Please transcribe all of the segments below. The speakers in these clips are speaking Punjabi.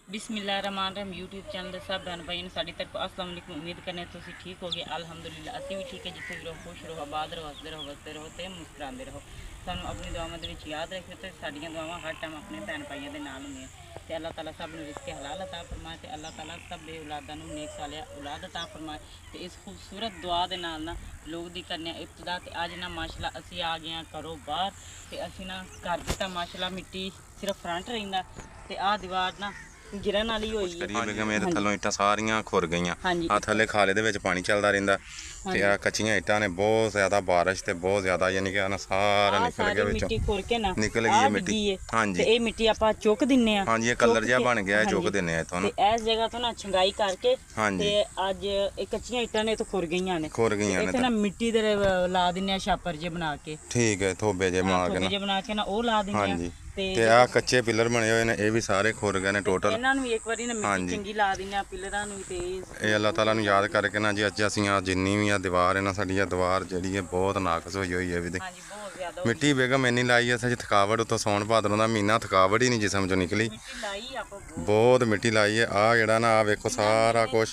बिस्मिल्लाहिर्रहमानिर्रहीम यूट्यूब चैनल के सब बहन भाई ने साड़ी तरफ अस्सलाम वालेकुम। उम्मीद करने तुम ठीक हो गए। अल्हम्दुलिल्लाह असी भी ठीक है। जिथे भी रहो खुश रहो, आबाद रहो, हसते रहो, वसते रहो तो मुस्कुराते रहो। सानू अपनी दुआवां दे विच याद रखियो तो साडियां दुआवां हर टाइम अपने भैन भाइयों के नाल होंदियां ते अल्लाह ताला सब नूं रिज़्क़ हलाल अता फरमाए ते अल्लाह ताला सब बे औलादां नूं नेक सालिह औलाद अता फरमाए। ते इस खूबसूरत दुआ दे नाल ना लोग दी करने इब्तिदा ते अज ना माशाअल्लाह असी आ गए घरों बाहर ते असी ना घर दी तां माशाअल्लाह मिट्टी सिर्फ फ्रंट रहिंदा ते आ दीवार ना गिरन वाली होई है। बेगम ये थल्लों इट्टां सारियां खुर गईयां। आ थल्ले खाले दे विच पानी चलदा रहिंदा ते आ कच्चियां इट्टां ने बहुत ज़्यादा बारिश ते बहुत ज़्यादा यानी कि ना सारा निकल गया विचों मिट्टी खुर के ना निकल गई है मिट्टी। हां जी ते ए मिट्टी आपां चुक दिन्ने आ। हां जी ये कलर जिहा बन गया है, चुक दिन्ने आ इत्थों ना ते इस जगह तो ना छंगाई करके हां जी ते अज ए कच्चियां इट्टां ने तो खुर गईयां ने इत्थे ना मिट्टी दे ला दिन्ने आ छापर जे बना के। ठीक है थोबे जे बना के ना ओ ला दिन्ने आ। हां जी ते आ कच्चे पिलर बने हुए ने ये भी सारे खुर गए ने टोटल। इन्हां नूं एक बारी ना मिट्टी चंगी ला दिन्ने आ पिलरां नूं ते ਇਹ ਅੱਲਾਹ ਤਾਲਾ ਨੂੰ ਯਾਦ ਕਰਕੇ ਨਾ ਜੀ ਅੱਜ ਅਸੀਂ ਆ ਜਿੰਨੀ ਵੀ ਆ ਦੀਵਾਰ ਹੈ ਨਾ ਸਾਡੀ ਆ ਦੀਵਾਰ ਜਿਹੜੀ ਹੈ ਬਹੁਤ ਨਾਕਸ ਹੋਈ ਹੈ ਵੀ ਹਾਂਜੀ ਬਹੁਤ ਜ਼ਿਆਦਾ ਮਿੱਟੀ ਬੇਗਮ ਇੰਨੀ ਲਾਈ ਹੈ ਸੱਚ ਥਕਾਵਟ ਉਤੋਂ ਸੌਣ ਭਾਦਰੋਂ ਦਾ ਮਹੀਨਾ ਥਕਾਵਟ ਹੀ ਨਹੀਂ ਜਿਸਮ ਚੋਂ ਨਿਕਲੀ। ਮਿੱਟੀ ਲਾਈ ਆਪਾਂ ਬਹੁਤ ਮਿੱਟੀ ਲਾਈ ਹੈ। ਆ ਜਿਹੜਾ ਨਾ ਆ ਵੇਖੋ ਸਾਰਾ ਕੁਝ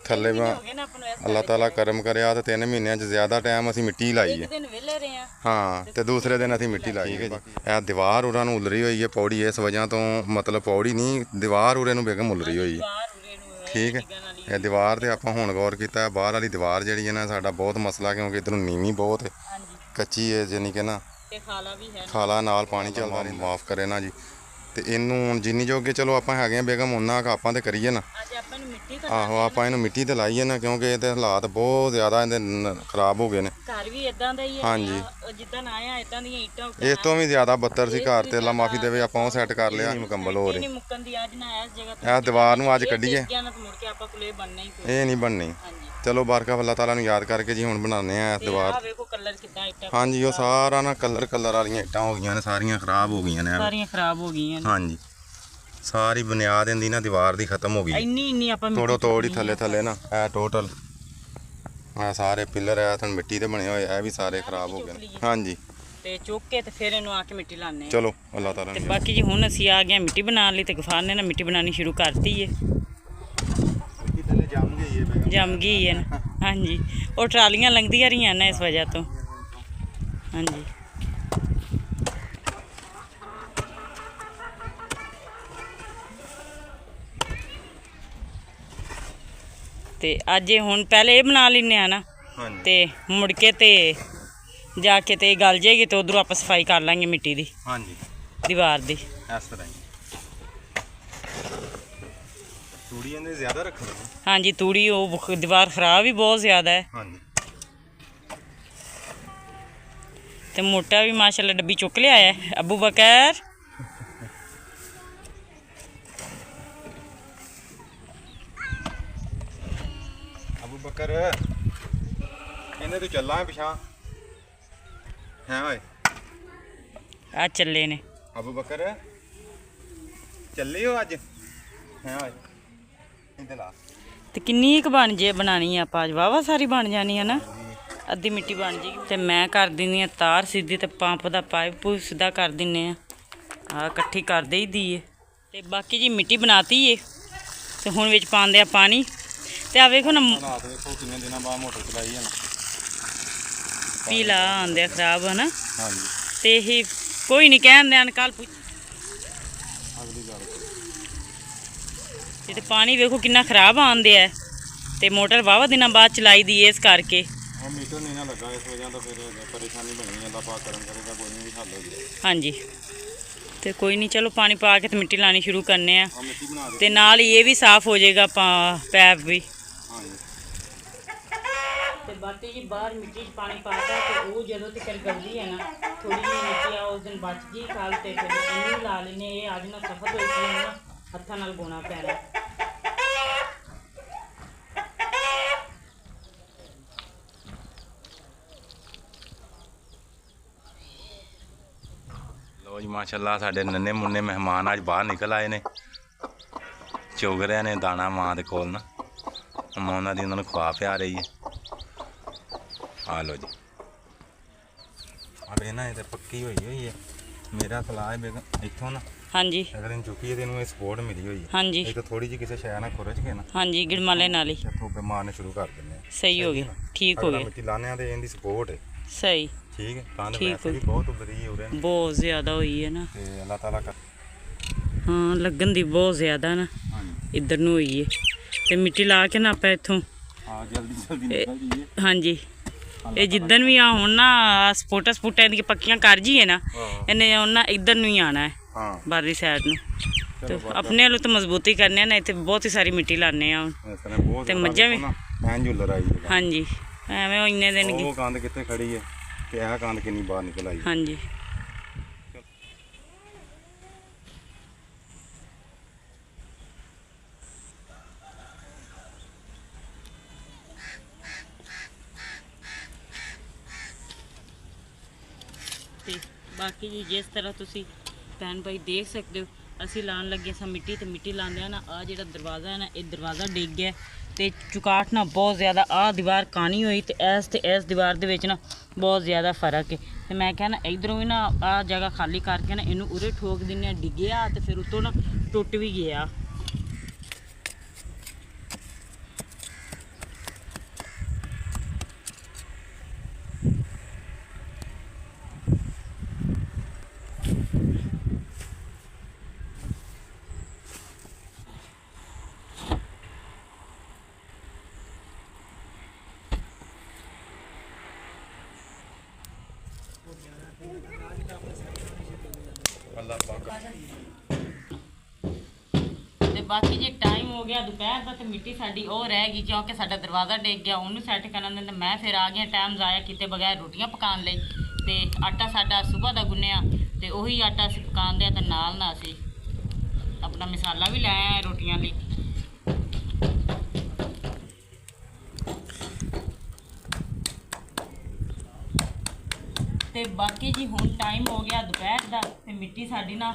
ਥੱਲੇ ਅੱਲਾਹ ਤਾਲਾ ਕਰਮ ਕਰਿਆ ਤੇ 3 ਮਹੀਨਿਆਂ 'ਚ ਜ਼ਿਆਦਾ ਟਾਈਮ ਅਸੀਂ ਮਿੱਟੀ ਲਾਈ ਹੈ। ਦਿਨ ਵਿਹਲੇ ਰਹੇ ਆ ਹਾਂ ਤੇ ਦੂਸਰੇ ਦਿਨ ਅਸੀਂ ਮਿੱਟੀ ਲਾਈ ਹੈ ਜੀ। ਇਹ ਦੀਵਾਰ ਉਹਨਾਂ ਨੂੰ ਉਲਰੀ ਹੋਈ ਹੈ ਪੌੜੀ ਇਸ ਵਜ੍ਹਾ ਤੋਂ ਮਤਲਬ ਪੌੜੀ ਨਹੀਂ ਦੀਵਾਰ ਉਰੇ ਨੂੰ ਬੇਗਮ ਉਲਰੀ ਹੋਈ ਹੈ। ਠੀਕ ਹੈ ਇਹ ਦੀਵਾਰ ਤੇ ਆਪਾਂ ਹੁਣ ਗੌਰ ਕੀਤਾ ਬਾਹਰ ਵਾਲੀ ਦੀਵਾਰ ਜਿਹੜੀ ਹੈ ਨਾ ਸਾਡਾ ਬਹੁਤ ਮਸਲਾ ਕਿਉਂਕਿ ਇਧਰੋਂ ਨੀਵੀਂ ਬਹੁਤ ਹੈ ਕੱਚੀ ਹੈ ਜਾਨੀ ਕਿ ਨਾ ਤੇ ਖਾਲਾ ਵੀ ਹੈ ਖਾਲਾ ਨਾਲ ਪਾਣੀ ਚੱਲਦਾ ਰਹਿੰਦਾ ਮਾਫ ਕਰੇ ਨਾ ਜੀ। ਤੇ ਇਹਨੂੰ ਜਿੰਨੀ ਜੋਗੇ ਚਲੋ ਆਪਾਂ ਹੈਗੇ ਆ ਬੇਗਮ ਉਹਨਾਂ ਆਪਾਂ ਤੇ ਕਰੀਏ ਨਾ। ਅੱਜ ਆਪਾਂ ਨੂੰ ਮਿੱਟੀ ਆਹੋ ਆਪਾਂ ਇਹਨੂੰ ਮਿੱਟੀ ਤੇ ਲਾਈਏ ਨਾ ਕਿਉਂਕਿ ਇਹਦੇ ਹਾਲਾਤ ਬਹੁਤ ਜ਼ਿਆਦਾ ਇਹਦੇ ਖਰਾਬ ਹੋ ਗਏ ਨੇ। ਘਰ ਵੀ ਇਦਾਂ ਦਾ ਹੀ ਹੈ ਹਾਂਜੀ ਜਿੱਦਾਂ ਆਇਆ ਇਦਾਂ ਦੀਆਂ ਇੱਟਾਂ ਇਸ ਤੋਂ ਵੀ ਜ਼ਿਆਦਾ ਬੱਤਰ ਸੀ ਘਰ ਤੇ ਅੱਲਾ ਮਾਫੀ ਦੇਵੇ ਆਪਾਂ ਉਹ ਸੈੱਟ ਕਰ ਲਿਆ ਮੁਕੰਮਲ ਹੋ ਰਹੀ। ਮੁੱਕਣ ਦੀ ਅੱਜ ਨਾ ਇਸ ਜਗ੍ਹਾ ਇਹ ਦੀਵਾਰ ਨੂੰ ਅੱਜ ਕੱਢੀਏ ਮੁੜ ਕੇ ਆਪਾਂ ਕੋਲੇ ਬਣਨਾ ਹੀ ਇਹ ਨਹੀਂ ਬਣਨੀ। ਚਲੋ ਬਾਰਕਾ ਅੱਲਾਹ ਤਾਲਾ ਨੂੰ ਯਾਦ ਕਰਕੇ ਜੀ ਹੁਣ ਬਣਾਉਂਦੇ ਆ ਇਸ ਦੀਵਾਰ। ਆ ਵੇਖੋ ਕਲਰ ਕਿੱਦਾਂ ਇੱਟਾਂ ਹਾਂਜੀ ਉਹ ਸਾਰਾ ਨਾ ਕਲਰ ਵਾਲੀਆਂ ਇੱਟਾਂ ਹੋ ਗਈਆਂ ਨੇ ਸਾਰੀਆਂ ਖਰਾਬ ਹੋ ਗਈਆਂ ਨੇ ਸਾਰੀਆਂ ਖਰਾਬ ਹੋ ਗਈਆਂ ਨੇ। ਹਾਂਜੀ ਸਾਰੀ ਬੁਨਿਆਦ ਇਹਦੀ ਨਾ ਦੀਵਾਰ ਦੀ ਖਤਮ ਹੋ ਗਈ। ਇੰਨੀ ਆਪਾਂ ਤੋੜ ਹੀ ਥੱਲੇ ਨਾ ਇਹ ਟੋਟਲ ਆ ਸਾਰੇ ਪਿੱਲਰ ਆ ਤਾਂ ਮਿੱਟੀ ਦੇ ਬਣੇ ਹੋਏ ਇਹ ਵੀ ਸਾਰੇ ਖਰਾਬ ਹੋ ਗਏ ਨੇ। ਹਾਂਜੀ ਤੇ ਚੁੱਕ ਕੇ ਤੇ ਫਿਰ ਇਹਨੂੰ ਆ ਕੇ ਮਿੱਟੀ ਲਾਣੇ। ਚਲੋ ਅੱਲਾਹ ਤਾਲਾ ਤੇ ਬਾਕੀ ਜੀ ਹੁਣ ਅਸੀਂ ਆ ਗਏ ਮਿੱਟੀ ਬਣਾਉਣ ਲਈ ਤੇ ਗਫਾਰ ਨੇ ਨਾ ਮਿੱਟੀ ਬਣਾਉਣੀ ਸ਼ੁਰੂ ਕਰਤੀ ਏ। ਮਿੱਟੀ ਥੱਲੇ ਜੰਮ ਗਈ ਹੈ ਨਾ। ਹਾਂਜੀ ਉਹ ਟਰਾਲੀਆਂ ਲੰਘਦੀਆਂ ਰਹੀਆਂ ਨਾ ਇਸ ਵਜ੍ਹਾ ਤੋਂ। ਹਾਂਜੀ ਤੇ ਅੱਜ ਹੁਣ ਪਹਿਲੇ ਇਹ ਬਣਾ ਲੈਂਦੇ ਆ ਨਾ ਤੇ ਮੁੜ ਕੇ ਤੇ ਜਾ ਕੇ ਤੇ ਗਲ ਜਾਏਗੀ ਤੇ ਉਧਰੋਂ ਆਪਾਂ ਸਫਾਈ ਕਰ ਲਾਂਗੇ ਮਿੱਟੀ ਦੀ। ਹਾਂਜੀ ਦੀਵਾਰ ਦੀ ਇਸ ਤਰ੍ਹਾਂ ਹੀ ਤੂੜੀ ਇਹਨੇ ਜ਼ਿਆਦਾ ਰੱਖਣੀ। ਹਾਂਜੀ ਤੂੜੀ ਉਹ ਦੀਵਾਰ ਖਰਾਬ ਵੀ ਬਹੁਤ ਜ਼ਿਆਦਾ ਹੈ। ਹਾਂਜੀ ਤੇ ਮੋਟਾ ਵੀ ਮਾਸ਼ਾਅੱਲਾ ਡੱਬੀ ਚੁੱਕ ਲਿਆ ਹੈ ਅਬੂ ਬਕਰ। ਅਬੂ ਬਕਰ ਇਹਨੇ ਤੂੰ ਚੱਲਾਂ ਪਿਛਾਂ ਹੈ ਓਏ ਆ ਚੱਲੇ ਨੇ ਅਬੂ ਬਕਰ ਚੱਲੇ ਹੋ ਅੱਜ ਹੈ ਓਏ ਇੱਧਰ ਆ। ਤੇ ਕਿੰਨੀ ਕੁ ਬਣ ਜੇ ਬਣਾਣੀ ਆਪਾਂ ਅੱਜ ਵਾਵਾ ਸਾਰੀ ਬਣ ਜਾਣੀ ਹੈ ਨਾ ਅੱਧੀ ਮਿੱਟੀ ਬਣ ਜੇਗੀ। ਤੇ ਮੈਂ ਕਰ ਦਿੰਦੀ ਆ ਤਾਰ ਸਿੱਧੀ ਤੇ ਪੰਪ ਦਾ ਪਾਈਪ ਸਿੱਧਾ ਕਰ ਦਿੰਨੇ ਆ ਇਕੱਠੀ ਕਰ ਦੇਈ ਦੀ ਏ। ਤੇ ਬਾਕੀ ਜੀ ਮਿੱਟੀ ਬਣਾਤੀ ਏ ਤੇ ਹੁਣ ਵਿੱਚ ਪਾਉਂਦੇ ਆ ਪਾਣੀ। ਤੇ ਆ ਵੇਖੋ ਨਾ ਰਾਤ ਵੇਖੋ ਕਿੰਨੇ ਦਿਨਾਂ ਬਾਅਦ ਮੋਟਰ ਚਲਾਈ ਹੈ ਨਾ ਪੀਲਾ ਆਉਂਦੇ ਆ ਖਰਾਬ ਹੈ ਨਾ। ਹਾਂਜੀ ਤੇ ਇਹ ਕੋਈ ਨਹੀਂ ਕਹਿੰਦੇ ਹਨ ਕੱਲ ਅਗਲੀ ਗੱਲ ਤੇ ਪਾਣੀ ਵੇਖੋ ਕਿੰਨਾ ਖਰਾਬ ਆਉਂਦੇ ਆ ਤੇ ਮੋਟਰ ਵਾਵਾ ਦਿਨਾਂ ਬਾਅਦ ਚਲਾਈ ਦੀ ਇਸ ਕਰਕੇ। ਉਹ ਮੀਟਰ ਨਹੀਂ ਨਾ ਲੱਗਾ ਇਸ ਵਜ੍ਹਾ ਤੋਂ ਫਿਰ ਪਰੇਸ਼ਾਨੀ ਬਣੀ ਅੱਲਾ ਪਾਕ ਕਰਮ ਕਰੇਗਾ ਕੋਈ ਨਹੀਂ ਹੱਲ ਹੋ ਜਾਏਗਾ। ਹਾਂਜੀ ਤੇ ਕੋਈ ਨਹੀਂ ਚਲੋ ਪਾਣੀ ਪਾ ਕੇ ਤੇ ਮਿੱਟੀ ਲਾਣੀ ਸ਼ੁਰੂ ਕਰਨੇ ਆ ਮਿੱਟੀ ਬਣਾ ਦੇ ਤੇ ਨਾਲ ਹੀ ਇਹ ਵੀ ਸਾਫ਼ ਹੋ ਜਾਏਗਾ ਪੈਪ ਵੀ। ਹਾਂਜੀ ਤੇ ਬਾਕੀ ਜੀ ਬਾਹਰ ਮਿੱਟੀ 'ਚ ਪਾਣੀ ਪਾਤਾ ਤੇ ਉਹ ਜਦੋਂ ਤੱਕ ਗਲਦੀ ਹੈ ਨਾ ਥੋੜੀ ਜਿਹੀ ਮਿੱਟੀ ਆ ਉਸ ਦਿਨ ਬਚ ਗਈ ਕੱਲ ਤੇ ਫਿਰ ਇਹਨੂੰ ਲਾ ਲੈਨੇ। ਇਹ ਅੱਜ ਨਾ ਸਖਤ ਹੋਈ ਸੀ ਨਾ ਹੱਥਾਂ ਨਾਲ ਗੋਣਾ ਪੈਣਾ। ਲੋ ਜੀ ਮਾਸ਼ਾਅੱਲਾ ਸਾਡੇ ਨੰਨੇ ਮੁੰਨੇ ਮਹਿਮਾਨ ਅੱਜ ਬਾਹਰ ਨਿਕਲ ਆਏ ਨੇ ਚੁਗ ਰਹੇ ਨੇ ਦਾਣਾ ਮਾਂ ਦੇ ਕੋਲ ਨਾ ਮਾਂ ਉਹਨਾਂ ਦੀ ਉਹਨਾਂ ਨੂੰ ਖਵਾ ਪਿਆ ਰਹੀ ਹੈ। ਆ ਲੋ ਜੀ ਆ ਬੇਨਾ ਇਹ ਤੇ ਪੱਕੀ ਹੋਈ ਹੈ ਮੇਰਾ ਸਲਾਹ ਹੈ ਬੇਗਮ ਇੱਥੋਂ ਨਾ ਹਾਂਜੀ ਅਗਰ ਇਹਨੂੰ ਚੁੱਕੀਏ ਤੇ ਇਹਨੂੰ ਇਹ ਸਪੋਰਟ ਮਿਲੀ ਹੋਈ ਹੈ। ਹਾਂਜੀ ਇਹ ਤਾਂ ਥੋੜੀ ਜਿਹੀ ਕਿਸੇ ਸ਼ੈ ਨਾਲ ਖੁਰਚ ਕੇ ਨਾ ਹਾਂਜੀ ਗਿੜਮਾਲੇ ਨਾਲ ਹੀ ਇੱਥੋਂ ਪੇ ਮਾਰਨੇ ਸ਼ੁਰੂ ਕਰ ਦਿੰਦੇ ਆ। ਸਹੀ ਹੋ ਗਿਆ, ਠੀਕ ਹੋ ਅਗਰ ਗਿਆ, ਮਿੱਟੀ ਲਾਉਂਦੇ ਆ ਤੇ ਇਹਦੀ ਸਪੋਰਟ ਹੈ। ਸਹੀ ਠੀਕ ਹੈ, ਕੰਧ ਠੀਕ ਵੈਸੇ ਵੀ ਹੋਈ। ਬਹੁਤ ਉਭਰੀ ਹੋ ਰਹੀ ਬਹੁਤ ਜ਼ਿਆਦਾ ਹੋਈ ਹੈ ਨਾ। ਤੇ ਅੱਲਾਹ ਤਾਲਾ ਕਰ। ਹਾਂ ਲੱਗਣ ਦੀ ਬਹੁਤ ਜ਼ਿਆਦਾ ਨਾ ਹਾਂਜੀ ਇੱਧਰ ਨੂੰ ਹੋਈ ਹੈ। ਤੇ ਮਿੱਟੀ ਲਾ ਕੇ ਨਾ ਆਪਾਂ ਇੱਥੋਂ ਹਾਂ ਜਲਦੀ ਨਿਕਲ ਜੀਏ। ਹਾਂਜੀ ਇਹ ਜਿੱਦਣ ਵੀ ਆ ਹੁਣ ਨਾ ਸਪੋਟਾਂ ਦੀਆਂ ਪੱਕੀਆਂ ਕਰ ਜੀਏ ਨਾ, ਇਹਨੇ ਉਹਨਾਂ ਇੱਧਰ ਨੂੰ ਹੀ ਆਣਾ ਹੈ ਹਾਂ ਬਾਹਰਲੀ ਸਾਈਡ ਨੂੰ। ਤੇ ਆਪਣੇ ਵੱਲੋਂ ਤਾਂ ਮਜ਼ਬੂਤੀ ਕਰਨੇ ਆ ਨਾ, ਇੱਥੇ ਬਹੁਤ ਹੀ ਸਾਰੀ ਮਿੱਟੀ ਲਾਣੇ ਆ ਹੁਣ। ਇਸ ਤਰ੍ਹਾਂ ਬਹੁਤ ਤੇ ਮੱਝਾਂ ਵੀ ਐਂ ਝੁੱਲਰ ਆਈ ਹੈ। ਹਾਂਜੀ ਐਵੇਂ ਉਹ ਇੰਨੇ ਦਿਨ ਉਹ ਕੰਧ ਕਿੱਥੇ ਖੜੀ ਹੈ ਤੇ ਇਹ ਕੰਧ ਕਿੰਨੀ ਬਾਹਰ ਨਿਕਲ ਆਈ। ਹਾਂਜੀ ਤੇ ਬਾਕੀ ਜੀ ਜਿਸ ਤਰ੍ਹਾਂ ਤੁਸੀਂ ਭੈਣ ਭਾਈ ਦੇਖ ਸਕਦੇ ਹੋ, ਅਸੀਂ ਲਾਉਣ ਲੱਗੇ ਸਾਂ ਮਿੱਟੀ, ਤੇ ਮਿੱਟੀ ਲਾਉਂਦਿਆਂ ਨਾ ਆ ਜਿਹੜਾ ਦਰਵਾਜ਼ਾ ਹੈ ਨਾ, ਇਹ ਦਰਵਾਜ਼ਾ ਡਿੱਗ ਗਿਆ ਤੇ ਚੁਕਾਟ ਨਾ ਬਹੁਤ ਜ਼ਿਆਦਾ, ਆਹ ਦੀਵਾਰ ਕਾਣੀ ਹੋਈ ਤੇ ਇਸ ਦੀਵਾਰ ਦੇ ਵਿੱਚ ਨਾ ਬਹੁਤ ਜ਼ਿਆਦਾ ਫਰਕ ਹੈ। ਤੇ ਮੈਂ ਕਿਹਾ ਨਾ ਇਧਰੋਂ ਵੀ ਨਾ ਆਹ ਜਗ੍ਹਾ ਖਾਲੀ ਕਰਕੇ ਨਾ ਇਹਨੂੰ ਉਰੇ ਠੋਕ ਦਿੰਦੇ ਆ, ਡਿੱਗਿਆ ਤੇ ਫਿਰ ਉਤੋਂ ਨਾ ਟੁੱਟ ਵੀ ਗਿਆ। ਅੱਲਾਹ ਪਾਕ। ਤੇ ਬਾਕੀ ਜੇ ਟਾਈਮ ਹੋ ਗਿਆ ਦੁਪਹਿਰ ਦਾ ਤੇ ਮਿੱਟੀ ਸਾਡੀ ਉਹ ਰਹਿ ਗਈ, ਕਿਉਂਕਿ ਸਾਡਾ ਦਰਵਾਜ਼ਾ ਡਿੱਗ ਗਿਆ, ਉਹਨੂੰ ਸੈੱਟ ਕਰਨ ਦੇ ਤੇ ਮੈਂ ਫਿਰ ਆ ਗਿਆ ਟਾਈਮ ਜ਼ਾਇਆ ਕੀਤੇ ਬਗੈਰ ਰੋਟੀਆਂ ਪਕਾਉਣ ਲਈ। ਤੇ ਆਟਾ ਸਾਡਾ ਸਵੇਰ ਦਾ ਗੁੰਨਿਆ ਤੇ ਉਹੀ ਆਟਾ ਅਸੀਂ ਪਕਾਉਂਦੇ ਆ, ਤੇ ਨਾਲ ਨਾ ਅਸੀਂ ਆਪਣਾ ਮਸਾਲਾ ਵੀ ਲੈ ਆਏ ਰੋਟੀਆਂ ਲਈ। ਤੇ ਬਾਕੀ ਜੀ ਹੁਣ ਟਾਈਮ ਹੋ ਗਿਆ ਦੁਪਹਿਰ ਦਾ ਤੇ ਮਿੱਟੀ ਸਾਡੀ ਨਾ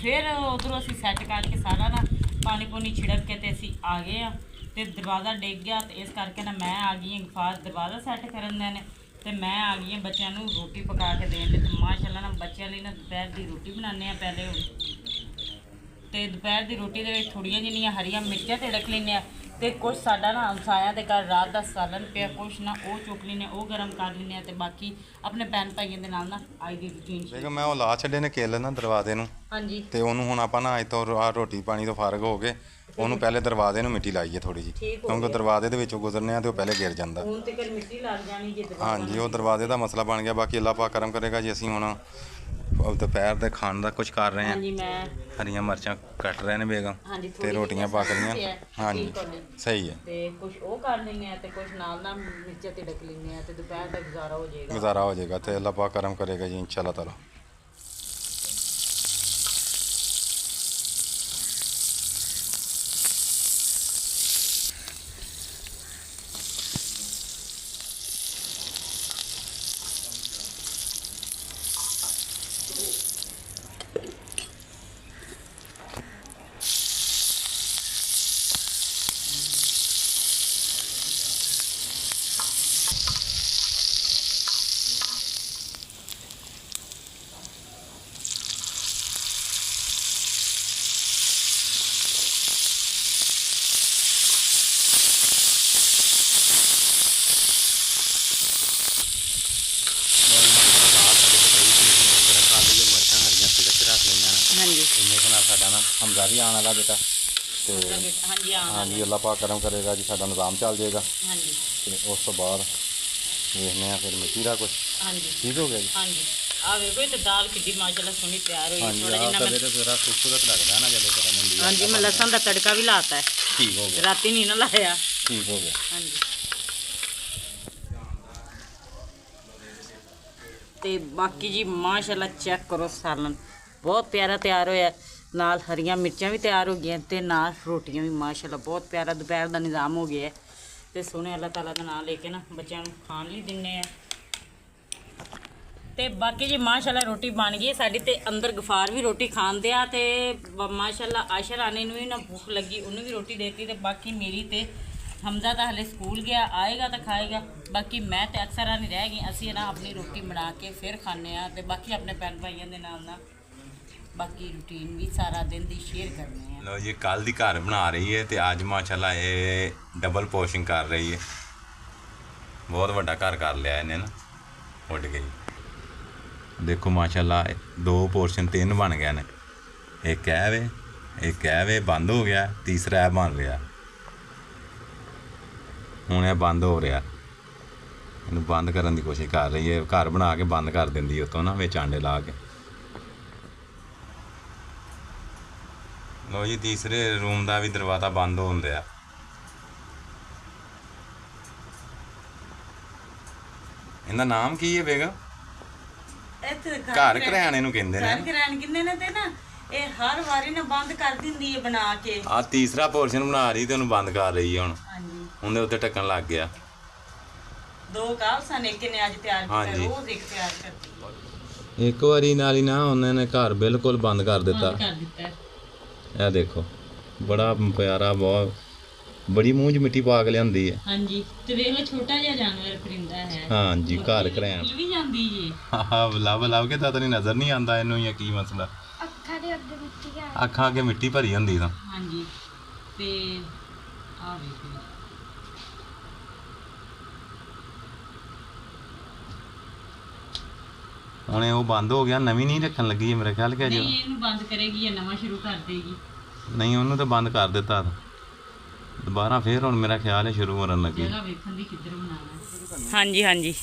ਫਿਰ ਉਧਰੋਂ ਅਸੀਂ ਸੈੱਟ ਕਰਕੇ ਸਾਰਾ ਨਾ ਪਾਣੀ ਪੂਣੀ ਛਿੜਕ ਕੇ ਤੇ ਅਸੀਂ ਆ ਗਏ ਆ। ਤੇ ਦਰਵਾਜ਼ਾ ਡਿੱਗ ਗਿਆ ਤੇ ਇਸ ਕਰਕੇ ਨਾ ਮੈਂ ਆ ਗਈ ਗਫਾਰ ਦਰਵਾਜ਼ਾ ਸੈੱਟ ਕਰਨ ਦੇ ਨੇ, ਤੇ ਮੈਂ ਆ ਗਈ ਬੱਚਿਆਂ ਨੂੰ ਰੋਟੀ ਪਕਾ ਕੇ ਦੇਣ ਦੇ। ਤੇ ਮਾਸ਼ਾਅੱਲਾ ਨਾ ਬੱਚਿਆਂ ਲਈ ਨਾ ਦੁਪਹਿਰ ਦੀ ਰੋਟੀ ਬਣਾਉਂਦੇ ਆ ਪਹਿਲੇ ਹੁਣ। ਤੇ ਦੁਪਹਿਰ ਦੀ ਰੋਟੀ ਦੇ ਵਿੱਚ ਥੋੜੀਆਂ ਜਿਹੀਆਂ ਹਰੀਆਂ ਮਿਰਚਾਂ ਤਿੜਕ ਲੈਂਦੇ ਆ, ਤੇ ਕੁਛ ਸਾਡਾ ਨਾ ਹਮਸਾਇਆ ਦੇ ਘਰ ਰਾਤ ਦਾ ਸਾਲਨ ਪਿਆ, ਕੁਛ ਨਾ ਉਹ ਚੁੱਕ ਲੈਂਦੇ, ਉਹ ਗਰਮ ਕਰ ਲੈਂਦੇ ਆ। ਤੇ ਬਾਕੀ ਆਪਣੇ ਭੈਣ ਭਾਈਆਂ ਦੇ ਨਾਲ ਨਾ ਅੱਜ ਦੀ ਰੂਟੀਨ ਦੇਖੋ ਮੈਂ ਉਹ ਲਾ ਛੱਡੇ ਨੇ ਕਿੱਲ ਨਾ ਦਰਵਾਜ਼ੇ ਨੂੰ, ਹਾਂਜੀ ਤੇ ਉਹਨੂੰ ਹੁਣ ਆਪਾਂ ਨਾ ਇੱਥੋਂ ਰੋਟੀ ਪਾਣੀ ਤੋਂ ਫਾਰਗ ਹੋ ਕੇ ਉਹਨੂੰ ਪਹਿਲੇ ਦਰਵਾਜ਼ੇ ਨੂੰ ਮਿੱਟੀ ਲਾਈਏ ਥੋੜੀ ਜਿਹੀ, ਠੀਕ ਹੋ ਕਿਉਂਕਿ ਦਰਵਾਜ਼ੇ ਦੇ ਵਿੱਚੋਂ ਗੁਜ਼ਰਨੇ ਆ ਤੇ ਉਹ ਪਹਿਲੇ ਗਿਰ ਜਾਂਦਾ। ਹੁਣ ਤੇ ਮਿੱਟੀ ਲੱਗ ਜਾਣੀ ਜੇ ਹਾਂਜੀ ਉਹ ਦਰਵਾਜ਼ੇ ਦਾ ਮਸਲਾ ਬਣ ਗਿਆ। ਬਾਕੀ ਅੱਲਾਹ ਪਾਕ ਕਰਮ ਕਰੇਗਾ ਜੀ। ਅਸੀਂ ਹੁਣ ਦੁਪਹਿਰ ਦੇ ਖਾਣ ਦਾ ਕੁਝ ਕਰ ਰਹੇ ਹਾਂ। ਹਾਂਜੀ ਮੈਂ ਹਰੀਆਂ ਮਿਰਚਾਂ ਕੱਟ ਰਹੇ ਨੇ ਬੇਗਮ ਹਾਂਜੀ ਤੇ ਰੋਟੀਆਂ ਪੱਕ ਰਹੀਆਂ। ਹਾਂਜੀ ਸਹੀ ਹੈ, ਤੇ ਕੁਝ ਉਹ ਕਰ ਲੈਂਦੇ ਆ ਤੇ ਕੁਝ ਨਾਲ ਨਾਲ ਮਿਰਚਾਂ ਤਿੜਕ ਲੈਂਦੇ ਆ, ਤੇ ਦੁਪਹਿਰ ਦਾ ਗੁਜ਼ਾਰਾ ਹੋ ਜਾਏਗਾ। ਗੁਜ਼ਾਰਾ ਹੋ ਜਾਏਗਾ ਤੇ ਅੱਲਾਹ ਪਾਕ ਕਰਮ ਕਰੇਗਾ ਜੀ ਇਨਸ਼ਾਅੱਲਾਹ ਤਾਲਾ। ਹਾਂਜੀ ਇੰਨੇ ਕੁ ਨਾਲ ਸਾਡਾ ਨਾ ਹਮਜ਼ਾ ਵੀ ਆਉਣ ਵਾਲਾ ਬੇਟਾ, ਤੇ ਹਾਂਜੀ ਹਾਂ ਹਾਂਜੀ ਅੱਲਾਹ ਪਾਕ ਕਰਮ ਕਰੇਗਾ ਜੀ, ਸਾਡਾ ਨਿਜ਼ਾਮ ਚੱਲ ਜਾਏਗਾ। ਹਾਂਜੀ ਤੇ ਉਸ ਤੋਂ ਬਾਅਦ ਵੇਖਦੇ ਆ ਫਿਰ ਮਿੱਟੀ ਦਾ ਕੁਝ ਹਾਂਜੀ ਠੀਕ ਹੋ ਗਿਆ ਜੀ। ਹਾਂਜੀ ਆ ਵੇਖੋ ਇਹ ਤੇ ਦਾਲ ਕਿੱਡੀ ਮਾਸ਼ਾਅੱਲਾ ਸੋਹਣੀ ਤਿਆਰ ਹੋਈ। ਹਾਂਜੀ ਥੋੜਾ ਆਹ ਜਿਹਾ ਤਵੇ ਮੈਂ ਤੇ ਜ਼ਰਾ ਖੂਬਸੂਰਤ ਲੱਗਦਾ ਨਾ ਜਦੋਂ ਗਰਮ ਹੁੰਦੀ ਹੈ। ਹਾਂਜੀ ਮੈਂ ਲਸਣ ਦਾ ਤੜਕਾ ਵੀ ਲਾਤਾ ਹੈ, ਠੀਕ ਹੋ ਗਿਆ, ਰਾਤੀ ਨਹੀਂ ਨਾ ਲਾਇਆ। ਠੀਕ ਹੋ ਗਿਆ। ਹਾਂਜੀ ਤੇ ਬਾਕੀ ਜੀ ਮਾਸ਼ਾਅੱਲਾ ਚੈੱਕ ਕਰੋ, ਸਾਲਨ ਬਹੁਤ ਪਿਆਰਾ ਤਿਆਰ ਹੋਇਆ, ਨਾਲ ਹਰੀਆਂ ਮਿਰਚਾਂ ਵੀ ਤਿਆਰ ਹੋ ਗਈਆਂ ਤੇ ਨਾਲ ਰੋਟੀਆਂ ਵੀ ਮਾਸ਼ਾਅੱਲਾ ਬਹੁਤ ਪਿਆਰਾ ਦੁਪਹਿਰ ਦਾ ਨਿਜ਼ਾਮ ਹੋ ਗਿਆ ਹੈ। ਤੇ ਸੋਹਣੇ ਅੱਲਾਹ ਤਾਲਾ ਦਾ ਨਾਮ ਲੈ ਕੇ ਨਾ ਬੱਚਿਆਂ ਨੂੰ ਖਾਣ ਲਈ ਦਿੰਨੇ ਆ। ਤੇ ਬਾਕੀ ਜੀ ਮਾਸ਼ਾਅੱਲਾ ਰੋਟੀ ਬਣ ਗਈ ਸਾਡੀ, ਤੇ ਅੰਦਰ ਗਫਾਰ ਵੀ ਰੋਟੀ ਖਾਂਦੇ ਆ, ਤੇ ਮਾਸ਼ਾਅੱਲਾ ਆਇਸ਼ਾ ਰਾਣੀ ਨੂੰ ਵੀ ਨਾ ਭੁੱਖ ਲੱਗੀ, ਉਹਨੂੰ ਵੀ ਰੋਟੀ ਦੇਤੀ। ਤੇ ਬਾਕੀ ਮੇਰੀ ਤੇ ਹਮਜ਼ਾ ਤਾਂ ਹਲੇ ਸਕੂਲ ਗਿਆ, ਆਏਗਾ ਤਾਂ ਖਾਏਗਾ। ਬਾਕੀ ਮੈਂ ਤੇ ਅਕਸਰ ਨਹੀਂ ਰਹਿ ਗਈ, ਅਸੀਂ ਨਾ ਆਪਣੀ ਰੋਟੀ ਬਣਾ ਕੇ ਫਿਰ ਖਾਂਦੇ ਆ, ਤੇ ਬਾਕੀ ਆਪਣੇ ਭੈਣ ਭਾਈਆਂ ਦੇ ਨਾਲ ਨਾ ਬਾਕੀ ਰੂਟੀਨ ਵੀ ਸਾਰਾ ਦਿਨ ਦੀ ਸ਼ੇਅਰ ਕਰਨੀ ਹੈ। ਲੋ ਜੀ ਕੱਲ ਦੀ ਘਰ ਬਣਾ ਰਹੀ ਹੈ ਤੇ ਅੱਜ ਮਾਸ਼ਾਅੱਲਾ ਇਹ ਡਬਲ ਪੋਰਸ਼ਨ ਕਰ ਰਹੀ ਹੈ। ਬਹੁਤ ਵੱਡਾ ਘਰ ਕਰ ਲਿਆ ਇਹਨੇ ਨਾ, ਉੱਡ ਗਈ। ਦੇਖੋ ਮਾਸ਼ਾਅੱਲਾ 2 ਪੋਰਸ਼ਨ 3 ਬਣ ਗਏ ਨੇ। ਇੱਕ ਇਹ ਵੇ ਬੰਦ ਹੋ ਗਿਆ, ਤੀਸਰਾ ਇਹ ਬਣ ਰਿਹਾ। ਹੁਣ ਇਹ ਬੰਦ ਹੋ ਰਿਹਾ, ਇਹਨੂੰ ਬੰਦ ਕਰਨ ਦੀ ਕੋਸ਼ਿਸ਼ ਕਰ ਰਹੀ ਹੈ। ਘਰ ਬਣਾ ਕੇ ਬੰਦ ਕਰ ਦਿੰਦੀ ਉਤੋਂ ਨਾ, ਵਿੱਚ ਆਂਡੇ ਲਾ ਕੇ। ਲੋ ਜੀ ਤੀਸਰੇ ਰੂਮ ਦਾ ਵੀ ਦਰਵਾਜ਼ਾ ਬੰਦ ਹੋਣ ਦਿਆ। ਇਹਦਾ ਨਾਮ ਕੀ ਹੈ ਬੇਗਮ? ਘਰ ਘਰਿਆਣੇ ਨੂੰ ਕਹਿੰਦੇ ਨੇ। ਘਰ ਘਰਿਆਣੇ ਕਿੰਨੇ ਨੇ ਤੇ ਨਾ ਇਹ ਹਰ ਵਾਰੀ ਨਾ ਬੰਦ ਕਰ ਦਿੰਦੀ ਹੈ ਬਣਾ ਕੇ। ਆ ਤੀਸਰਾ ਪੋਰਸ਼ਨ ਬਣਾ ਰਹੀ ਤੇ ਉਹਨੂੰ ਬੰਦ ਕਰ ਰਹੀ ਹੈ ਹੁਣ। ਹਾਂਜੀ, ਉਹਦੇ ਉੱਤੇ ਢੱਕਣ ਲੱਗ ਗਿਆ। 2 ਕਾਲ ਸਨ, ਇੱਕ ਨੇ ਅੱਜ ਤਿਆਰ ਕੀਤਾ, ਰੋਜ਼ ਇੱਕ ਤਿਆਰ ਕਰਦੀ ਹੈ। ਇੱਕ ਵਾਰੀ ਨਾਲ ਹੀ ਨਾ ਉਹਨਾਂ ਨੇ ਘਰ ਬਿਲਕੁਲ ਬੰਦ ਕਰ ਦਿੱਤਾ। ਕਰ ਦਿੱਤਾ ਹੈ। ਇਹ ਦੇਖੋ ਬੜਾ ਪਿਆਰਾ, ਬਹੁਤ ਬੜੀ ਮੂੰਹ 'ਚ ਮਿੱਟੀ ਪਾ ਕੇ ਲਿਆਂਦੀ ਹੈ। ਹਾਂਜੀ, ਤੇ ਵੇਖ ਲਓ ਛੋਟਾ ਜਿਹਾ ਜਾਨਵਰ ਪਰਿੰਦਾ ਹੈ। ਹਾਂਜੀ, ਘਰ ਘਰਿਆਣ ਵੀ ਜਾਂਦੀ ਜੀ। ਆਹ ਲੱਭ ਕੇ ਤਾਂ ਨਹੀਂ ਨਜ਼ਰ ਨਹੀਂ ਆਉਂਦਾ ਇਹਨੂੰ, ਜਾਂ ਕੀ ਮਸਲਾ। ਅੱਖਾਂ ਦੇ ਅੱਗੇ ਮਿੱਟੀ ਆ। ਅੱਖਾਂ ਅੱਗੇ ਮਿੱਟੀ ਭਰੀ ਹੁੰਦੀ ਤਾਂ। ਹਾਂਜੀ, ਤੇ ਆ ਵੇਖੋ ਹੁਣ ਉਹ ਬੰਦ ਹੋ ਗਿਆ, ਨਵੀਂ ਨਹੀਂ ਰੱਖਣ ਲੱਗੀ ਹੈ ਮੇਰੇ ਖਿਆਲ। ਕਿ ਨਹੀਂ, ਇਹਨੂੰ ਬੰਦ ਕਰੇਗੀ ਜਾਂ ਨਵਾਂ ਸ਼ੁਰੂ ਕਰ ਦੇਗੀ? ਨਹੀਂ, ਉਹਨੂੰ ਤਾਂ ਬੰਦ ਕਰ ਦਿੱਤਾ। ਦੁਬਾਰਾ ਫੇਰ ਹੁਣ ਮੇਰਾ ਖਿਆਲ ਹੈ ਸ਼ੁਰੂ ਕਰਨ ਲੱਗੀ। ਜਗ੍ਹਾ ਵੇਖਣ ਦੀ ਕਿੱਧਰ ਬਣਾਉਣਾ। ਹਾਂਜੀ ਹਾਂਜੀ,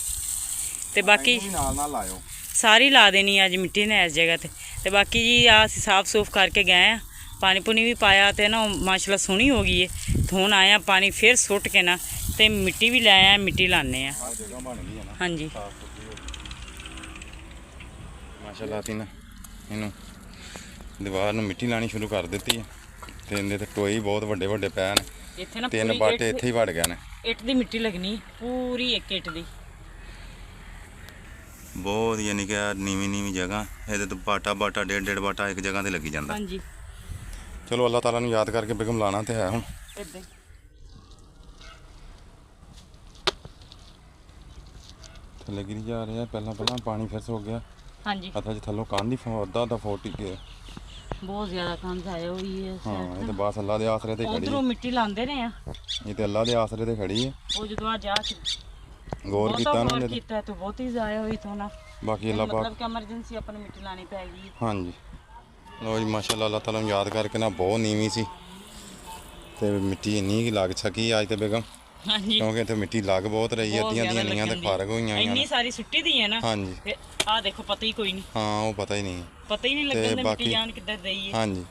ਤੇ ਬਾਕੀ ਨਾਲ ਲਾਇਓ। ਸਾਰੀ ਲਾ ਦੇਣੀ ਅੱਜ ਮਿੱਟੀ ਨੇ ਇਸ ਜਗ੍ਹਾ ਤੇ ਬਾਕੀ ਜੀ ਆ ਅਸੀਂ ਸਾਫ਼ ਸੂਫ ਕਰਕੇ ਗਏ ਆ, ਪਾਣੀ ਪੁਣੀ ਵੀ ਪਾਇਆ ਤੇ ਨਾ ਮਾਸ਼ਾਅੱਲਾ ਸੋਹਣੀ ਹੋ ਗਈ ਹੈ। ਹੁਣ ਆਇਆ ਪਾਣੀ ਫਿਰ ਸੁੱਟ ਕੇ ਨਾ ਤੇ ਮਿੱਟੀ ਵੀ ਲੈ ਆਇਆ, ਮਿੱਟੀ ਲਾਣੇ ਆ। ਜਗ੍ਹਾ ਬਣ ਗਈ ਹੈ ਨਾ ਹਾਂਜੀ ਮਾਸ਼ਾਅੱਲਾ। ਅਸੀਂ ਨਾ ਇਹਨੂੰ ਦੀਵਾਰ ਨੂੰ ਮਿੱਟੀ ਲਾਣੀ ਸ਼ੁਰੂ ਕਰ ਦਿੱਤੀ ਹੈ ਤੇ ਇਹਦੇ ਤੇ ਟੋਏ ਬਹੁਤ ਵੱਡੇ ਵੱਡੇ ਪਏ ਨੇ। ਇੱਥੇ ਨਾ 3 ਬਾਟੇ ਇੱਥੇ ਹੀ ਵੜ ਗਏ ਨੇ। ਇੱਟ ਦੀ ਮਿੱਟੀ ਲੱਗਣੀ ਪੂਰੀ, ਇੱਕ ਇੱਟ ਦੀ। ਬਹੁਤ ਯਾਨੀ ਕਿ ਨੀਵੀਂ ਜਗ੍ਹਾ, ਇਹਦੇ ਤੋਂ ਬਾਟਾ 1.5 ਬਾਟਾ ਇੱਕ ਜਗ੍ਹਾ ਤੇ ਲੱਗੀ ਜਾਂਦਾ। ਹਾਂਜੀ, ਚਲੋ ਅੱਲਾਹ ਤਾਲਾ ਨੂੰ ਯਾਦ ਕਰਕੇ ਬੇਗਮ ਲਾਣਾ ਤੇ ਹੈ। ਹੁਣ ਇੱਦਾਂ ਥੱਲੇ ਗਿਰੀ ਜਾ ਰਿਹਾ, ਪਹਿਲਾਂ ਪਾਣੀ ਫਿਰ ਸੁੱਕ ਗਿਆ। ਹਾਂਜੀ, ਅੱਧਾ ਚ ਥੱਲੋਂ ਕੰਧ ਹੀ ਅੱਧਾ ਫੁੱਟ ਹੀ ਗਿਆ। ਬਹੁਤ ਜ਼ਿਆਦਾ ਕੰਧ ਆਇਆ ਹੋਈ ਹੈ। ਹਾਂ, ਇਹ ਤੇ ਬਸ ਅੱਲਾਹ ਦੇ ਆਸਰੇ ਤੇ ਖੜੀ ਉਧਰੋਂ ਮਿੱਟੀ ਲਾਉਂਦੇ ਨੇ ਆ। ਇਹ ਤੇ ਅੱਲਾਹ ਦੇ ਆਸਰੇ ਤੇ ਖੜੀ ਹੈ। ਉਹ ਜਦੋਂ ਆ ਜਾ ਗੌਰ ਕੀਤਾ ਨਾ ਗੌਰ ਉਹਨੇ। ਕੀਤਾ ਤੇ ਬਹੁਤ ਹੀ ਜ਼ਾਇਆ ਹੋਈ ਤੋਂ ਨਾ। ਬਾਕੀ ਅੱਲਾਹ ਪਾਕ ਮਤਲਬ ਕਿ ਐਮਰਜੈਂਸੀ ਆਪਾਂ ਨੂੰ ਮਿੱਟੀ ਲਾਣੀ ਪੈ ਗਈ। ਹਾਂਜੀ, ਲੋ ਜੀ ਮਾਸ਼ਾਅੱਲਾ, ਅੱਲਾਹ ਤਾਲਾ ਨੂੰ ਯਾਦ ਕਰਕੇ ਨਾ ਬਹੁਤ ਨੀਵੀਂ ਸੀ ਤੇ ਮਿੱਟੀ ਇੰਨੀ ਕੀ ਲੱਗ ਸਕੀ ਅੱਜ ਤੇ ਬੇਗਮ, ਹਾਂਜੀ, ਕਿਉਂਕਿ ਇੱਥੇ ਮਿੱਟੀ ਲੱਗ ਬਹੁਤ ਰਹੀ ਹੈ। ਅੱਧੀਆਂ ਦੀਆਂ ਨੀਆਂ ਤੇ ਫਾਰਗ ਹੋਈਆਂ ਹੋਈਆਂ ਇੰਨੀ ਨੇ। ਸਾਰੀ ਸੁੱਟੀ ਦੀ ਹੈ ਨਾ। ਹਾਂਜੀ, ਤੇ ਆ ਦੇਖੋ ਪਤਾ ਹੀ ਕੋਈ ਨਹੀਂ, ਹਾਂ ਉਹ ਪਤਾ ਹੀ ਨਹੀਂ। ਪਤਾ ਹੀ ਨਹੀਂ ਤੇ ਲੱਗਦਾ ਮਿੱਟੀ ਬਾਕੀ- ਜਾਨ ਕਿੱਧਰ ਗਈ ਹੈ। ਹਾਂਜੀ,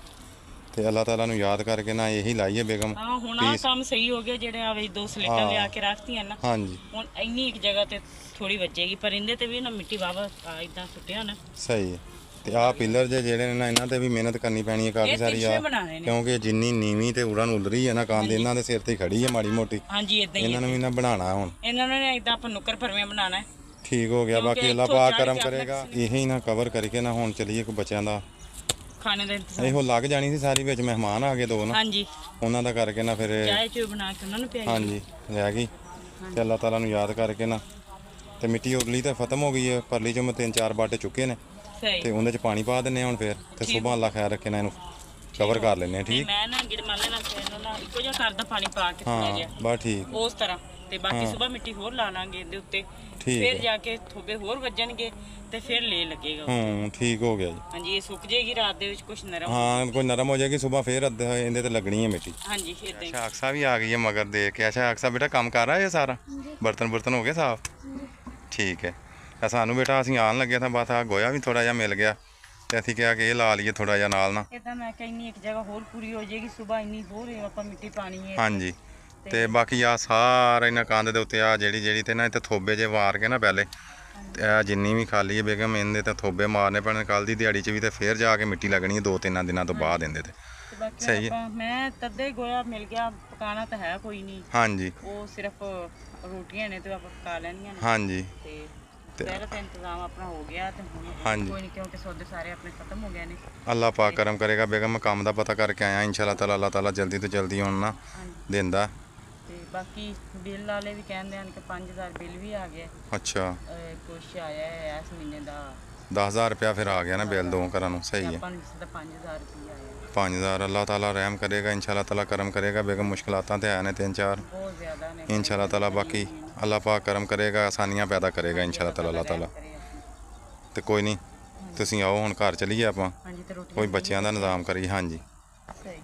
ਤੇ ਅੱਲਾਹ ਤਾਲਾ ਨੂੰ ਯਾਦ ਕਰਕੇ ਨਾ ਇਹੀ ਲਾਈਏ ਬੇਗਮ। ਹਾਂ, ਹੁਣ ਆ ਕੰਮ ਸਹੀ ਹੋ ਗਿਆ ਜਿਹੜੇ ਆ ਵੇ 2 ਸਲੇਟਾਂ ਲਿਆ ਕੇ ਰੱਖਤੀਆਂ ਨਾ। ਹਾਂਜੀ, ਹੁਣ ਇੰਨੀ ਇੱਕ ਜਗ੍ਹਾ ਤੇ ਥੋੜੀ ਵੱਜੇਗੀ, ਪਰ ਇਹਦੇ ਤੇ ਵੀ ਨਾ ਮਿੱਟੀ ਵਾਵਾ ਇਦਾਂ ਸੁੱਟਿਆ ਨਾ। ਸਹੀ ਹੈ। ਤੇ ਆਹ ਪਿੱਲਰ ਜਿਹੜੇ ਨੇ ਨਾ, ਇਹਨਾਂ ਤੇ ਵੀ ਮਿਹਨਤ ਕਰਨੀ ਪੈਣੀ ਹੈ ਕਾਫੀ ਇਹ ਸਾਰੀ ਪਿੱਛੇ ਆ, ਬਣਾਏ ਨੇ। ਕਿਉਂਕਿ ਜਿੰਨੀ ਨੀਵੀਂ ਤੇ ਉੜਾਂ ਨੂੰ ਉਲਰੀ ਹੈ ਨਾ ਕੰਧ, ਇਹਨਾਂ ਦੇ ਸਿਰ ਤੇ ਖੜੀ ਹੈ ਮਾੜੀ ਮੋਟੀ। ਹਾਂਜੀ, ਇਦਾਂ ਹੀ ਇਹਨਾਂ ਨੂੰ ਵੀ ਨਾ ਬਣਾਉਣਾ ਹੁਣ। ਇਹਨਾਂ ਨੇ ਇਦਾਂ ਆਪਾਂ ਨੁੱਕਰ ਭਰਵੇਂ ਬਣਾਉਣਾ ਹੈ। ਠੀਕ ਹੋ ਗਿਆ। ਬਾਕੀ ਅੱਲਾਹ ਪਾਕ ਕਰਮ ਕਰੇਗਾ, ਇਹੀ ਨਾ ਕਵਰ ਕਰਕੇ ਨਾ ਹੁਣ ਚਲੀਏ ਕੋਈ ਬੱਚਿਆਂ ਦਾ ਖਾਣੇ ਦਾ ਇੰਤਜ਼ਾਮ। ਇਹੋ ਲੱਗ ਜਾਣੀ ਸੀ ਸਾਰੀ, ਵਿੱਚ ਮਹਿਮਾਨ ਆ ਗਏ 2 ਨਾ, ਹਾਂਜੀ, ਉਹਨਾਂ ਦਾ ਕਰਕੇ ਨਾ ਫਿਰ ਚਾਹ ਚੂ ਬਣਾ ਕੇ ਉਹਨਾਂ ਨੂੰ ਪਿਆਈ। ਹਾਂਜੀ ਰਹਿ ਗਈ। ਤੇ ਅੱਲਾਹ ਤਾਲਾ ਨੂੰ ਯਾਦ ਕਰਕੇ ਨਾ ਤੇ ਮਿੱਟੀ ਉਰਲੀ ਤਾਂ ਖਤਮ ਹੋ ਗਈ ਹੈ, ਪਰਲੀ ਚੋਂ ਮੈਂ 3-4 ਬਾਟੇ ਚੁੱਕੇ ਨੇ ਸਹੀ। ਤੇ ਉਹਦੇ ਚ ਪਾਣੀ ਪਾ ਦਿੰਨੇ ਹੁਣ ਫਿਰ, ਤੇ ਸੁਬਾਹ ਅੱਲਾਹ ਖੈਰ ਰੱਖੇ ਨਾ ਇਹਨੂੰ ਕਵਰ ਕਰ ਲੈਨੇ। ਠੀਕ, ਮੈਂ ਨਾ ਗਿੜਮਾਲੇ ਨਾਲ ਫੇਰ ਨਾ ਇੱਕੋ ਜਿਹਾ ਕਰਦਾ ਪਾਣੀ ਪਾ ਕੇ ਥੋੜਾ ਜਿਹਾ ਹਾਂ ਬਸ ਠੀਕ। ਉਸ ਤਰ੍ਹਾਂ, ਤੇ ਬਾਕੀ ਸਵੇਰ ਮਿੱਟੀ ਹੋਰ ਲਾ ਲਾਂਗੇ ਇਹਦੇ ਉੱਤੇ। ਠੀਕ ਫਿਰ ਹੈ। ਜਾ ਕੇ ਥੋਬੇ ਹੋਰ ਵੱਜਣਗੇ ਤੇ ਫਿਰ ਲੈ ਲੱਗੇਗਾ। ਠੀਕ ਹੋ ਗਿਆ ਜੀ। ਹਾਂਜੀ, ਇਹ ਸੁੱਕ ਜਾਏਗੀ ਰਾਤ ਦੇ ਵਿੱਚ, ਕੁਝ ਨਰਮ। ਹਾਂ, ਕੋਈ ਨਰਮ ਹੋ ਜਾਏਗੀ, ਸੁਬਾਹ ਫਿਰ ਇਹਦੇ ਤੇ ਲੱਗਣੀ ਹੈ ਮਿੱਟੀ। ਹਾਂਜੀ, ਇਦਾਂ ਹੀ। ਅੱਛਾ, ਅਕਸਾ ਵੀ ਆ ਗਈ ਹੈ ਮਗਰ ਦੇਖ ਕੇ। ਅੱਛਾ ਅਕਸਾ ਬੇਟਾ ਕੰਮ ਕਰ ਰਹਾ ਹੈ ਸਾਰਾ? ਬਰਤਨ ਹੋ ਗਏ ਸਾਫ? ਠੀਕ ਹੈ। ਸਾਨੂੰ ਬੇਟਾ ਅਸੀਂ ਆਉਣ ਲੱਗੇ ਤਾਂ ਬਸ ਆ ਗੋਇਆ ਵੀ ਥੋੜਾ ਜਿਹਾ ਮਿਲ ਗਿਆ ਤੇ ਅਸੀਂ ਕਿਹਾ ਕਿ ਇਹ ਲਾ ਲਈਏ ਥੋੜਾ ਜਿਹਾ ਨਾਲ ਨਾ। ਇਦਾਂ ਮੈਂ ਕਹਿੰਨੀ ਇੱਕ ਜਗ੍ਹਾ ਹੋਰ ਪੂਰੀ ਹੋ ਜਾਏਗੀ, ਸਵੇਰ ਇੰਨੀ ਹੋਰ ਆਪਾਂ ਮਿੱਟੀ ਪਾਣੀ ਹੈ। ਹਾਂਜੀ, ਤੇ ਬਾਕੀ ਆ ਸਾਰਾ ਇਹਨਾਂ ਕੰਧ ਦੇ ਉੱਤੇ ਆ ਜਿਹੜੀ ਤੇ ਨਾ ਇੱਥੇ ਥੋਬੇ ਜੇ ਵਾਰ ਕੇ ਨਾ ਪਹਿਲੇ, ਤੇ ਆ ਜਿੰਨੀ ਵੀ ਖਾਲੀ ਹੈ ਬੇਗਮ, ਇਹਦੇ ਤੇ ਥੋਬੇ ਮਾਰਨੇ ਪੈਣੇ ਕੱਲ ਦੀ ਦਿਹਾੜੀ 'ਚ ਵੀ, ਤੇ ਫਿਰ ਜਾ ਕੇ ਮਿੱਟੀ ਲੱਗਣੀ ਹੈ 2-3 ਦਿਨਾਂ ਤੋਂ ਬਾਅਦ ਇਹਦੇ ਤੇ। ਬਾਕੀ ਸਹੀ ਹੈ। ਆਪਾਂ ਮੈਂ ਤੱਦੇ ਗੋਇਆ ਮਿਲ ਗਿਆ, ਪਕਾਣਾ ਤਾਂ ਹੈ ਕੋਈ ਨਹੀਂ। ਹਾਂਜੀ, ਉਹ ਸਿਰਫ ਰੋਟੀਆਂ ਨੇ ਤੇ ਆਪਾਂ ਪਕਾ ਲੈਣੀਆਂ ਨੇ। ਹਾਂਜੀ, ਤੇ ਪਹਿਲਾਂ ਤਾਂ ਇੰਤਜ਼ਾਮ ਆਪਣਾ ਹੋ ਗਿਆ ਤੇ ਹੁਣ ਹਾਂਜੀ। ਕੋਈ ਨਹੀਂ, ਕਿਉਂਕਿ ਸੌਦੇ ਸਾਰੇ ਆਪਣੇ ਖਤਮ ਹੋ ਗਏ ਨੇ। ਅੱਲਾਹ ਪਾਕ ਕਰਮ ਕਰੇਗਾ ਬੇਗਮ। ਮੈਂ ਕੰਮ ਦਾ ਪਤਾ ਕਰਕੇ ਆਇਆ, ਇੰਸ਼ਾਅੱਲਾ ਤਾਲਾ ਅੱਲਾਹ ਤਾਲਾ ਜਲਦੀ ਤੋਂ ਜਲਦੀ ਹੁਣ ਨਾ ਦਿੰਦਾ। ਤੇ ਬਾਕੀ ਬਿੱਲ ਵਾਲੇ ਵੀ ਕਹਿੰਦੇ ਹਨ ਕਿ 5000 ਬਿੱਲ ਵੀ ਆ ਗਿਆ। ਅੱਛਾ, ਕੁਛ ਆਇਆ ਹੈ ਇਸ ਮਹੀਨੇ ਦਾ 10,000 ਰੁਪਇਆ ਫਿਰ ਆ ਗਿਆ ਨਾ ਬਿੱਲ ਦੋ ਘਰਾਂ ਨੂੰ। ਸਹੀ ਹੈ। ਆਪਾਂ ਨੂੰ ਜਿਸ ਦਾ 5000 ਰੁਪਇਆ ਆਇਆ 5000 ਅੱਲਾਹ ਤਾਲਾ ਰਹਿਮ ਕਰੇਗਾ, ਇੰਸ਼ਾਅੱਲਾ ਤਾਲਾ ਕਰਮ ਕਰੇਗਾ। ਬੇਗਮ ਮੁਸ਼ਕਲਾਤਾਂ ਤੇ ਆਏ ਨੇ 3-4 ਬਹੁਤ ਜ਼ਿਆਦਾ ਨੇ ਇੰਸ਼ਾਅੱਲਾ ਤਾਲਾ। ਬਾਕੀ ਅੱਲਾਹ ਪਾਕ ਕਰਮ ਕਰੇਗਾ, ਆਸਾਨੀਆਂ ਪੈਦਾ ਕਰੇਗਾ ਇੰਸ਼ਾਅੱਲਾ ਤਾਲਾ ਅੱਲਾਹ ਤਾਲਾ। ਤੇ ਕੋਈ ਨਹੀਂ, ਤੁਸੀਂ ਆਓ ਹੁਣ ਘਰ ਚਲੀਏ ਆਪਾਂ, ਹਾਂਜੀ ਤੇ ਰੋਟੀ ਕੋਈ ਬੱਚਿਆਂ ਦਾ ਨਿਜ਼ਾਮ ਕਰੀਏ। ਹਾਂਜੀ ਸਹੀ